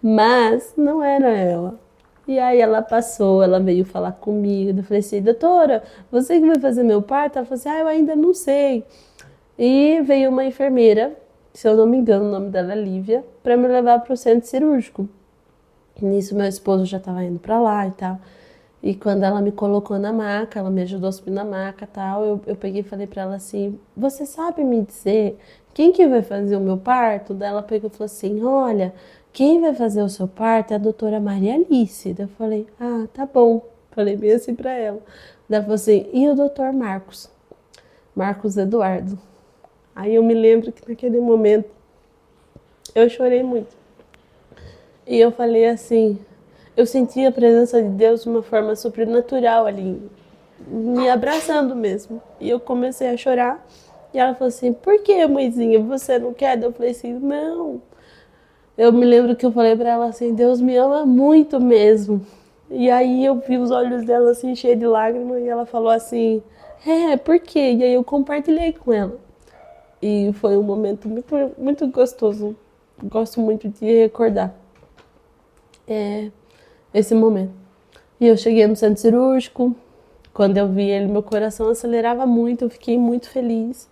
Mas não era ela. E aí ela passou, ela veio falar comigo, eu falei assim, doutora, você que vai fazer meu parto? Ela falou assim, eu ainda não sei. E veio uma enfermeira, se eu não me engano, o nome dela é Lívia, para me levar para o centro cirúrgico. Nisso meu esposo já estava indo para lá e tal. E quando ela me colocou na maca, ela me ajudou a subir na maca e tal, eu peguei e falei para ela assim, você sabe me dizer quem que vai fazer o meu parto? Daí ela pegou e falou assim, olha, quem vai fazer o seu parto é a doutora Maria Alice. Daí eu falei, tá bom. Falei bem assim para ela. Daí ela falou assim, e o doutor Marcos? Marcos Eduardo. Aí eu me lembro que naquele momento eu chorei muito. E eu falei assim, eu senti a presença de Deus de uma forma sobrenatural ali, me abraçando mesmo. E eu comecei a chorar. E ela falou assim, por que, mãezinha, você não quer? Eu falei assim, não. Eu me lembro que eu falei pra ela assim, Deus me ama muito mesmo. E aí eu vi os olhos dela assim, cheios de lágrimas, e ela falou assim, por quê? E aí eu compartilhei com ela. E foi um momento muito, muito gostoso. Gosto muito de recordar esse momento. E eu cheguei no centro cirúrgico. Quando eu vi ele, meu coração acelerava muito. Eu fiquei muito feliz.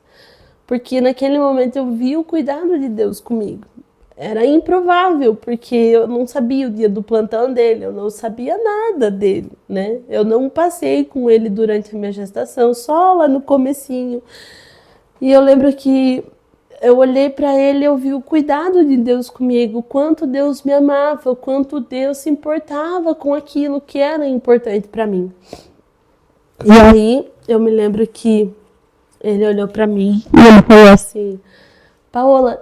Porque naquele momento eu vi o cuidado de Deus comigo. Era improvável, porque eu não sabia o dia do plantão dele. Eu não sabia nada dele, né? Eu não passei com ele durante a minha gestação, só lá no comecinho. E eu lembro que eu olhei para ele e eu vi o cuidado de Deus comigo, o quanto Deus me amava, o quanto Deus se importava com aquilo que era importante para mim. E aí eu me lembro que ele olhou para mim e ele falou assim, Paola,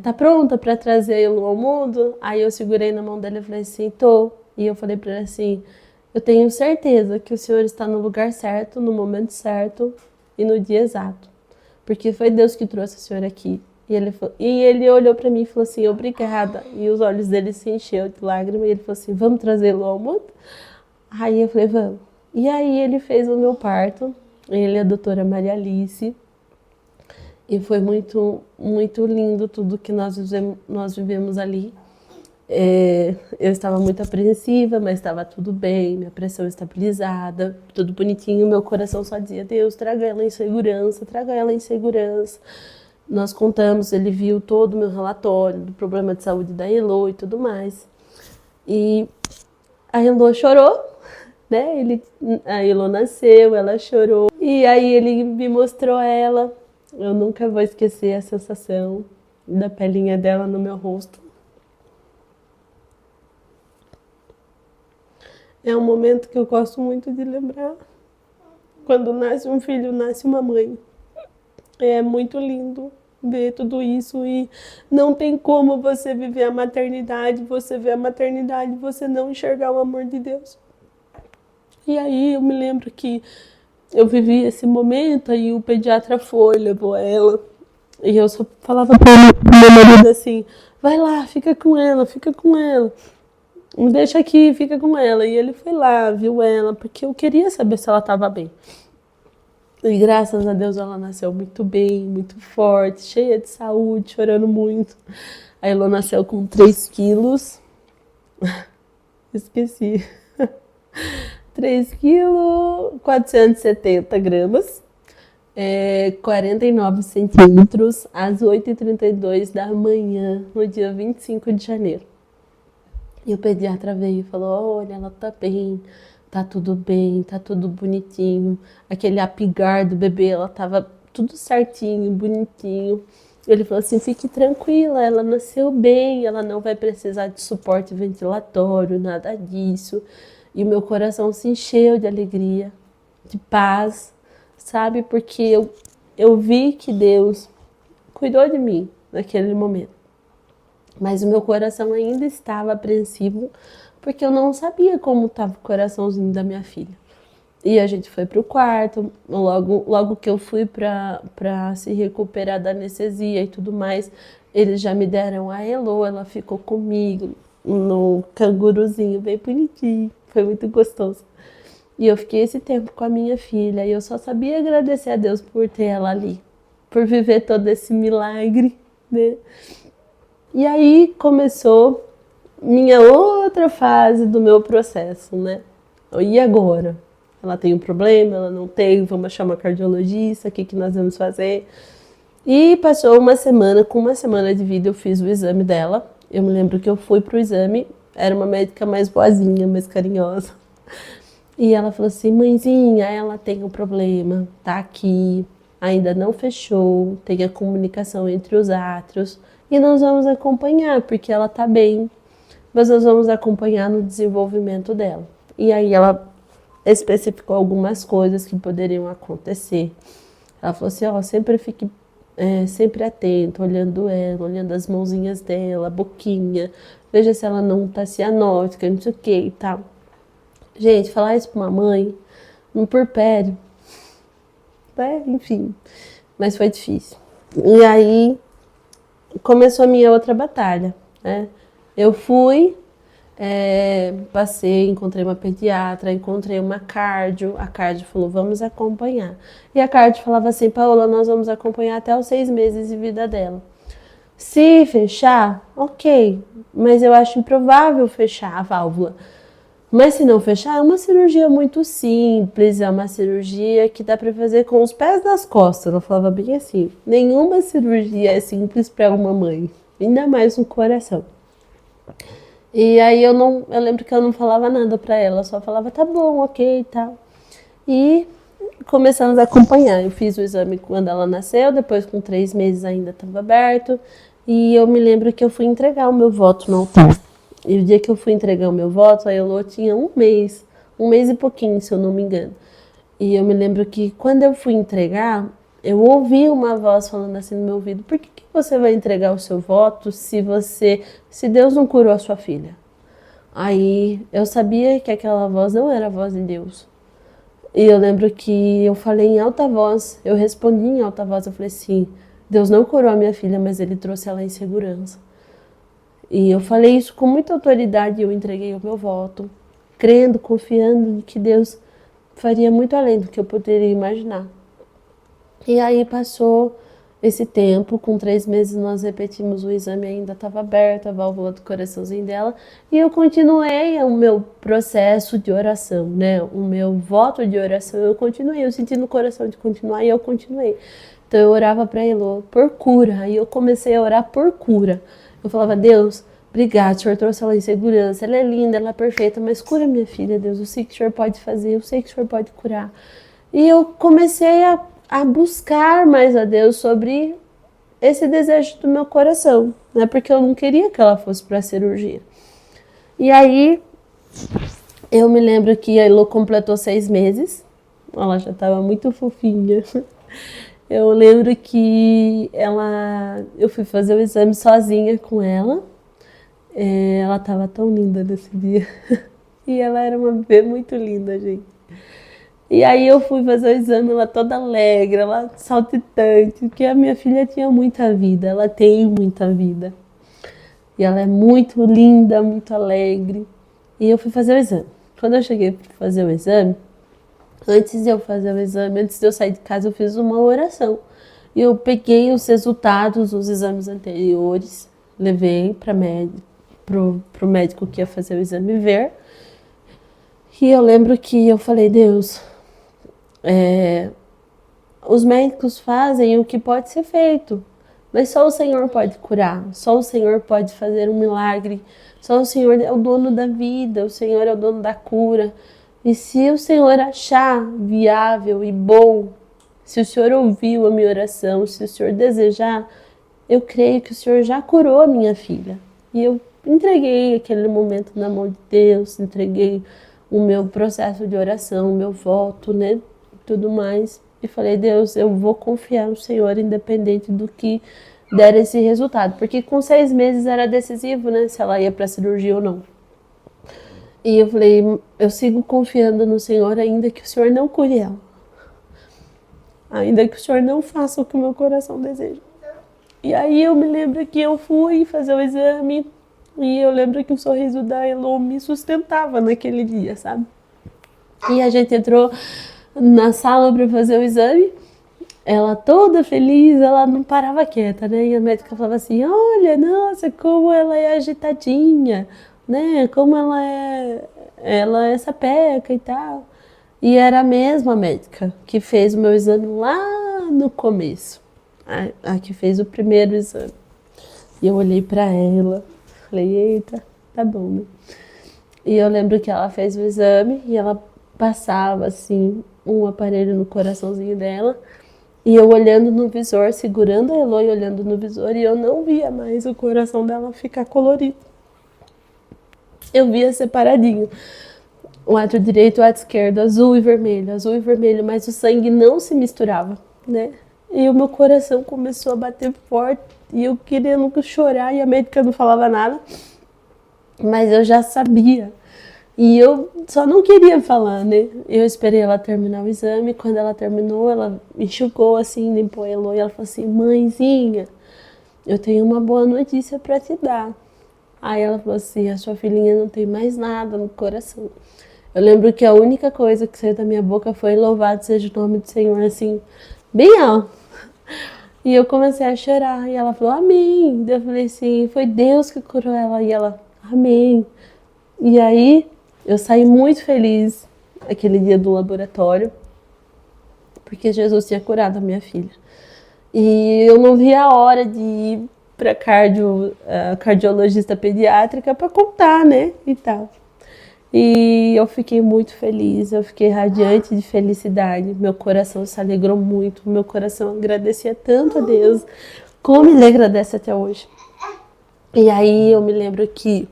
tá pronta para trazê-lo ao mundo? Aí eu segurei na mão dele e falei assim, tô. E eu falei para ele assim, eu tenho certeza que o Senhor está no lugar certo, no momento certo e no dia exato. Porque foi Deus que trouxe o Senhor aqui. E ele olhou para mim e falou assim, obrigada. E os olhos dele se encheu de lágrimas e ele falou assim, vamos trazê-lo ao mundo? Aí eu falei, vamos. E aí ele fez o meu parto. Ele é a doutora Maria Alice. E foi muito, muito lindo tudo que nós vivemos ali. Eu estava muito apreensiva, mas estava tudo bem, minha pressão estabilizada, tudo bonitinho. Meu coração só dizia, Deus, traga ela em segurança, traga ela em segurança. Nós contamos, ele viu todo o meu relatório do problema de saúde da Elô e tudo mais. E a Elô chorou, né? A Elô nasceu, ela chorou. E aí ele me mostrou ela. Eu nunca vou esquecer a sensação da pelinha dela no meu rosto. É um momento que eu gosto muito de lembrar. Quando nasce um filho, nasce uma mãe. É muito lindo ver tudo isso e não tem como você viver a maternidade, você ver a maternidade, você não enxergar o amor de Deus. E aí eu me lembro que eu vivi esse momento, aí o pediatra foi, levou ela. E eu só falava pro meu marido assim, vai lá, fica com ela, fica com ela. Me deixa aqui, fica com ela. E ele foi lá, viu ela, porque eu queria saber se ela estava bem. E graças a Deus ela nasceu muito bem, muito forte, cheia de saúde, chorando muito. A Elô nasceu com 3 quilos. Esqueci. 3 quilos, 470 gramas. 49 centímetros, às 8h32 da manhã, no dia 25 de janeiro. E o pediatra veio e falou, olha, ela tá bem, tá tudo bonitinho. Aquele apigar do bebê, ela tava tudo certinho, bonitinho. Ele falou assim, fique tranquila, ela nasceu bem, ela não vai precisar de suporte ventilatório, nada disso. E o meu coração se encheu de alegria, de paz, sabe? Porque eu vi que Deus cuidou de mim naquele momento. Mas o meu coração ainda estava apreensivo, porque eu não sabia como estava o coraçãozinho da minha filha. E a gente foi pro quarto, logo que eu fui pra se recuperar da anestesia e tudo mais, eles já me deram a Elô, ela ficou comigo no canguruzinho, bem bonitinho, foi muito gostoso. E eu fiquei esse tempo com a minha filha e eu só sabia agradecer a Deus por ter ela ali, por viver todo esse milagre, né? E aí começou minha outra fase do meu processo, né? E agora? Ela tem um problema, ela não tem, vamos achar uma cardiologista, o que que nós vamos fazer? E passou uma semana, com uma semana de vida eu fiz o exame dela. Eu me lembro que eu fui pro exame, era uma médica mais boazinha, mais carinhosa. E ela falou assim, mãezinha, ela tem um problema, tá aqui, ainda não fechou, tem a comunicação entre os átrios e nós vamos acompanhar, porque ela tá bem, mas nós vamos acompanhar no desenvolvimento dela. E aí ela especificou algumas coisas que poderiam acontecer. Ela falou assim, ó, sempre fique sempre atento, olhando ela, olhando as mãozinhas dela, a boquinha, veja se ela não tá cianótica, não sei o que e tal. Gente, falar isso pra uma mãe, no puerpério, né? Enfim, mas foi difícil. E aí começou a minha outra batalha, né? Eu fui, passei, encontrei uma pediatra, encontrei uma cardio, a cardio falou, vamos acompanhar. E a cardio falava assim, Paola, nós vamos acompanhar até os 6 meses de vida dela. Se fechar, ok, mas eu acho improvável fechar a válvula. Mas se não fechar, é uma cirurgia muito simples, é uma cirurgia que dá para fazer com os pés nas costas. Ela falava bem assim, nenhuma cirurgia é simples para uma mãe, ainda mais no coração. E aí eu lembro que eu não falava nada para ela, só falava tá bom, ok e tal. E começamos a acompanhar. Eu fiz o exame quando ela nasceu, depois com 3 meses ainda estava aberto. E eu me lembro que eu fui entregar o meu voto no altar. E o dia que eu fui entregar o meu voto, a Elô tinha um mês e pouquinho, se eu não me engano. E eu me lembro que quando eu fui entregar, eu ouvi uma voz falando assim no meu ouvido, por que você vai entregar o seu voto se Deus não curou a sua filha? Aí eu sabia que aquela voz não era a voz de Deus. E eu lembro que eu falei em alta voz, eu respondi em alta voz, eu falei assim, Deus não curou a minha filha, mas Ele trouxe ela em segurança. E eu falei isso com muita autoridade, eu entreguei o meu voto, crendo, confiando que Deus faria muito além do que eu poderia imaginar. E aí passou esse tempo, com 3 meses nós repetimos o exame, ainda estava aberto, a válvula do coraçãozinho dela, e eu continuei o meu processo de oração, né? O meu voto de oração, eu continuei, eu senti no coração de continuar e eu continuei. Então eu orava para Elô por cura, aí eu comecei a orar por cura. Eu falava, Deus, obrigado, o Senhor trouxe ela em segurança, ela é linda, ela é perfeita, mas cura minha filha, Deus, eu sei que o Senhor pode fazer, eu sei que o Senhor pode curar. E eu comecei a buscar mais a Deus sobre esse desejo do meu coração, né? Porque eu não queria que ela fosse para a cirurgia. E aí, eu me lembro que a Elô completou 6 meses, ela já estava muito fofinha. Eu lembro que eu fui fazer o exame sozinha com ela. Ela estava tão linda nesse dia. E ela era uma bebê muito linda, gente. E aí eu fui fazer o exame, ela toda alegre, ela saltitante, porque a minha filha tinha muita vida, ela tem muita vida. E ela é muito linda, muito alegre. E eu fui fazer o exame. Quando eu cheguei para fazer o exame, antes de eu fazer o exame, antes de eu sair de casa, eu fiz uma oração. E eu peguei os resultados dos exames anteriores, levei para o médico que ia fazer o exame ver. E eu lembro que eu falei, Deus, os médicos fazem o que pode ser feito, mas só o Senhor pode curar, só o Senhor pode fazer um milagre, só o Senhor é o dono da vida, o Senhor é o dono da cura. E se o Senhor achar viável e bom, se o Senhor ouviu a minha oração, se o Senhor desejar, eu creio que o Senhor já curou a minha filha. E eu entreguei aquele momento na mão de Deus, entreguei o meu processo de oração, o meu voto, né, tudo mais. E falei, Deus, eu vou confiar no Senhor, independente do que der esse resultado. Porque com 6 meses era decisivo, né, se ela ia para a cirurgia ou não. E eu falei, eu sigo confiando no Senhor, ainda que o Senhor não cure ela. Ainda que o Senhor não faça o que o meu coração deseja. E aí eu me lembro que eu fui fazer o exame e eu lembro que o sorriso da Elô me sustentava naquele dia, sabe? E a gente entrou na sala para fazer o exame, ela toda feliz, ela não parava quieta, né? E a médica falava assim, olha, nossa, como ela é agitadinha, né? Como ela é sapeca e tal. E era a mesma médica que fez o meu exame lá no começo, a que fez o primeiro exame. E eu olhei pra ela, falei, eita, tá bom, né? E eu lembro que ela fez o exame e ela passava assim um aparelho no coraçãozinho dela. E eu olhando no visor, segurando a Elô e olhando no visor, e eu não via mais o coração dela ficar colorido. Eu via separadinho. O ato direito, o ato esquerdo, azul e vermelho, mas o sangue não se misturava, né? E o meu coração começou a bater forte e eu querendo chorar e a médica não falava nada, mas eu já sabia. E eu só não queria falar, né? Eu esperei ela terminar o exame, quando ela terminou, ela enxugou assim, limpou a Elô e ela falou assim, mãezinha, eu tenho uma boa notícia pra te dar. Aí ela falou assim, a sua filhinha não tem mais nada no coração. Eu lembro que a única coisa que saiu da minha boca foi louvado seja o nome do Senhor, assim, bem alto. E eu comecei a chorar, e ela falou, amém. Eu falei assim, foi Deus que curou ela, e ela, amém. E aí, eu saí muito feliz aquele dia do laboratório, porque Jesus tinha curado a minha filha. E eu não vi a hora de ir para cardiologista pediátrica para contar, né, e tal. E eu fiquei muito feliz, eu fiquei radiante de felicidade, meu coração se alegrou muito, meu coração agradecia tanto a Deus, como ele agradece até hoje. E aí eu me lembro que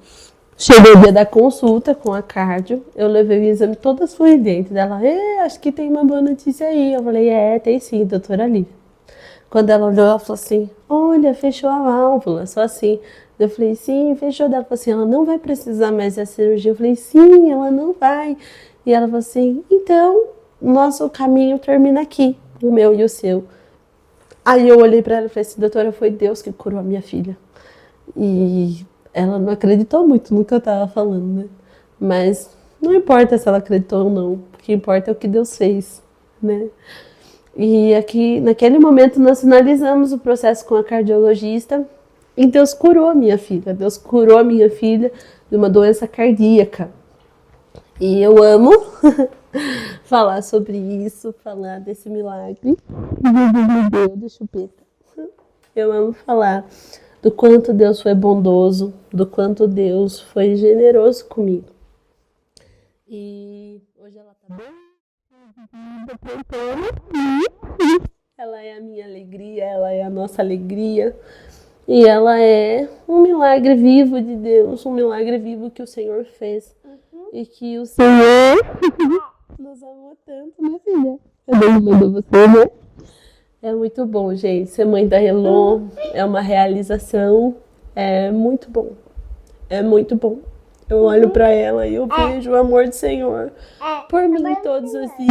chegou o dia da consulta com a cardio, eu levei o exame toda sorridente dela, acho que tem uma boa notícia aí. Eu falei, tem sim, doutora Lívia. Quando ela olhou, ela falou assim, olha, fechou a válvula, só assim. Eu falei, sim, fechou. Ela falou assim, ela não vai precisar mais da cirurgia. Eu falei, sim, ela não vai. E ela falou assim, então, nosso caminho termina aqui, o meu e o seu. Aí eu olhei para ela e falei assim, doutora, foi Deus que curou a minha filha. E ela não acreditou muito no que eu tava falando, né? Mas não importa se ela acreditou ou não, o que importa é o que Deus fez, né? E aqui, naquele momento, nós finalizamos o processo com a cardiologista e Deus curou a minha filha. Deus curou a minha filha de uma doença cardíaca. E eu amo falar sobre isso, falar desse milagre. Jesus me deu de chupeta. Eu amo falar do quanto Deus foi bondoso, do quanto Deus foi generoso comigo. E hoje ela tá bem. Ela é a minha alegria, ela é a nossa alegria. E ela é um milagre vivo de Deus, um milagre vivo que o Senhor fez. E que o Senhor nos amou tanto, né, filha? Deus mandou você, né? É muito bom, gente. Ser mãe da Elô é uma realização. É muito bom. É muito bom. Eu olho pra ela e eu vejo o amor do Senhor por mim todos os dias.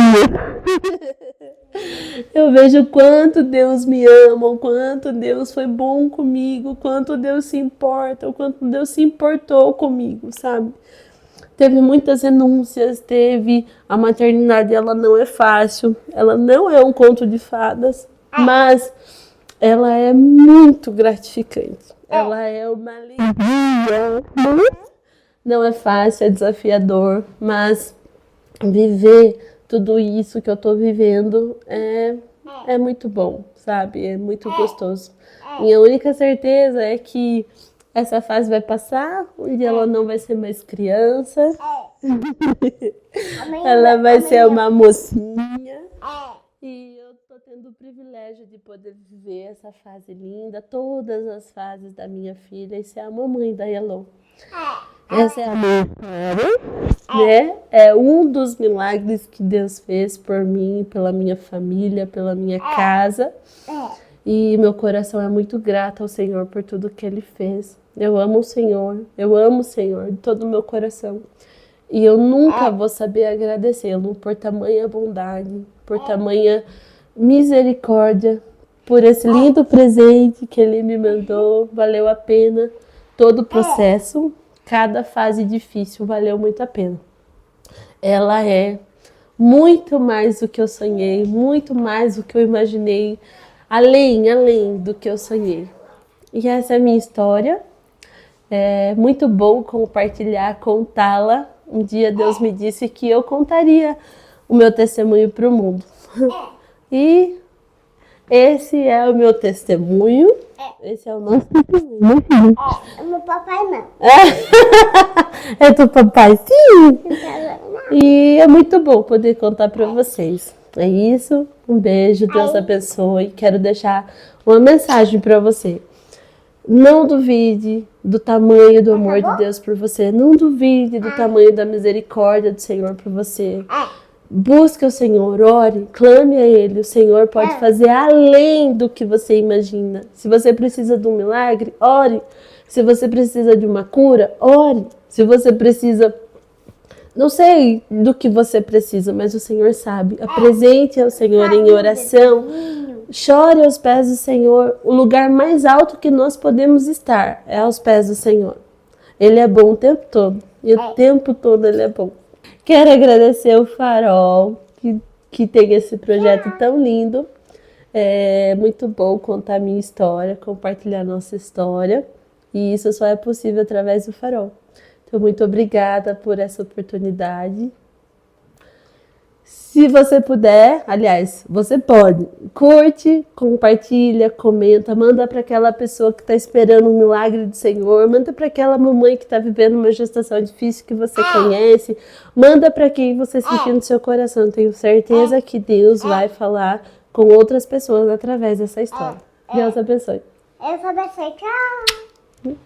Eu vejo o quanto Deus me ama, o quanto Deus foi bom comigo, o quanto Deus se importa, o quanto Deus se importou comigo, sabe? Teve muitas renúncias, a maternidade, ela não é fácil, ela não é um conto de fadas, mas ela é muito gratificante. Ela é uma alegria. Não é fácil, é desafiador, mas viver tudo isso que eu tô vivendo é muito bom, sabe? É muito gostoso. Minha única certeza é que essa fase vai passar, um dia ela não vai ser mais criança. Ela vai ser uma mocinha. E eu tô tendo o privilégio de poder viver essa fase linda, todas as fases da minha filha e ser a mamãe da Elô. Essa é a minha história, né? É um dos milagres que Deus fez por mim, pela minha família, pela minha casa. E meu coração é muito grato ao Senhor por tudo que Ele fez. Eu amo o Senhor de todo o meu coração. E eu nunca vou saber agradecê-lo por tamanha bondade, por tamanha misericórdia, por esse lindo presente que ele me mandou. Valeu a pena todo o processo, cada fase difícil valeu muito a pena. Ela é muito mais do que eu sonhei, muito mais do que eu imaginei, além do que eu sonhei. E essa é a minha história. É muito bom compartilhar, contá-la. Um dia Deus me disse que eu contaria o meu testemunho para o mundo. E esse é o meu testemunho. Esse é o nosso testemunho.
É meu papai não.
É do papai, sim. E é muito bom poder contar para vocês. É isso. Um beijo, Deus abençoe. Quero deixar uma mensagem para você. Não duvide do tamanho do amor de Deus por você. Não duvide do tamanho da misericórdia do Senhor por você. Busque o Senhor, ore, clame a Ele. O Senhor pode fazer além do que você imagina. Se você precisa de um milagre, ore. Se você precisa de uma cura, ore. Se você precisa... Não sei do que você precisa, mas o Senhor sabe. Apresente ao Senhor em oração. Chore aos pés do Senhor. O lugar mais alto que nós podemos estar é aos pés do Senhor. Ele é bom o tempo todo. E o tempo todo Ele é bom. Quero agradecer o Farol, que tem esse projeto tão lindo. É muito bom contar a minha história, compartilhar a nossa história. E isso só é possível através do Farol. Então, muito obrigada por essa oportunidade. Se você puder, aliás, você pode, curte, compartilha, comenta, manda para aquela pessoa que está esperando um milagre do Senhor, manda para aquela mamãe que está vivendo uma gestação difícil que você conhece, manda para quem você sentir no seu coração. Tenho certeza que Deus vai falar com outras pessoas através dessa história. Deus abençoe.
Deus abençoe. Tchau.